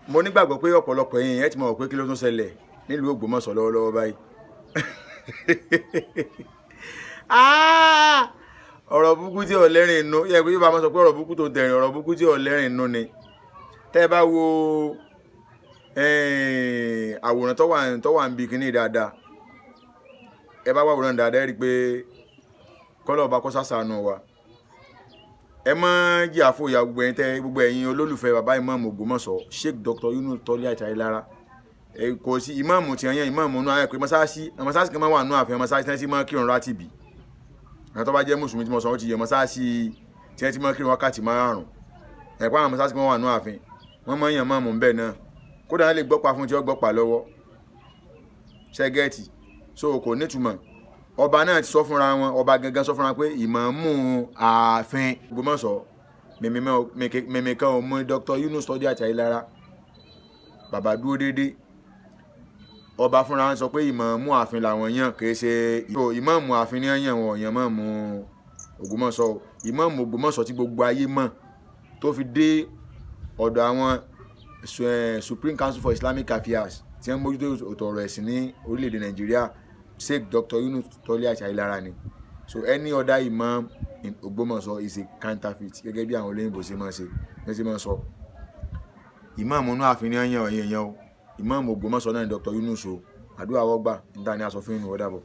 mo nígbàgbọ́ pé ọ̀pọ̀lọpọ̀ yín ẹ ti mọ̀ pé kí ló tún ṣẹlẹ̀ nílùú Ògbómọ̀ṣọ́ lọ́wọ́lọ́wọ́ báyìí. ọ̀rọ̀ burúkú tí ọ̀lẹ́rìn inú yẹ pé yóò bá máa sọ pé ọ̀rọ̀ burúkú tó tẹ̀rìn ọ̀rọ̀ burúkú tí ọ̀lẹ́rìn inú ni. tẹ́ ẹ bá wo àwòrán tó wà ń bi kíní dáadáa, ẹ bá wà àwòrán dáadáa ẹ rí i pé kọ́lọ̀ ọba kọ́ sàṣàánú wa. ẹ mọ jí àfòyà gbogbo ẹ̀yin olólùfẹ́ bàbá ìmáàmù Ògbómọ̀ṣọ́ Sheikh Dr. Yunus Toliat Ayélára. kò sí ìmáàmù tí ẹ̀yàn ìmáàmù náà ayẹ pé mọ́sáàsì kan máa wà nù àfẹ́ mọ́sáàsì tí wọ́n ti máa kírun rátìbì. àwọn tó bá jẹ́ mùsùlùmí tí mo sọ wọ́n ti yẹ mọ́sáàsì tí wọ́n ti máa kírun wákàtí márùn-ún. ẹ̀pá àwọn mọ́sáàsì kan wà nù àfẹ́ wọ́n máa ń yàn máàmù ńbẹ̀ náà, kódà wọ́n lè gbọ́pàá fún tí wọ́n gbọ́pàá lọ́wọ́ ṣẹ́gẹ́ẹ̀tì. so kò nítumọ̀. ọba náà ti sọ fúnra wọn, ọba gangan sọ fúnra pé ìmáàmù ààfin Ògbómọ̀ṣọ́ mẹ̀mẹ̀kan ò mú Dr. Yunus Toliat Ayélára. bàbá dúró déédéé. ọba fúnra wọn sọ pé ìmáàmù ààfin làwọn yàn, kì í ṣe ìmáàmù ààfin ní yàn wọn yàn máàmù Ògbómọ̀ṣọ́. ìmáàmù Ògbómọ̀ṣọ́ tí gbogbo ayé mọ̀ tó fi dé ọ̀dọ̀ àwọn Supreme Council for Islamic Affairs tí wọ́n mójútó ọ̀rọ̀ ẹ̀sìn ní orílẹ̀-èdè Nàìjíríà, Sheikh Dr. Yunus Toliat Ayélára ni. so any other imam in Ògbómọ̀ṣọ́ is a counterfeit, gẹ́gẹ́ bí àwọn olóyìnbó ṣe máa sọ. ìmáàmù náà àfin ní yàn o, ìmáàmù Ògbómọ̀ṣọ́ náà ni Dr. Yunus o. àdúrà wọ́gbà níta ni a sọ fún inú ọ̀dàbọ̀.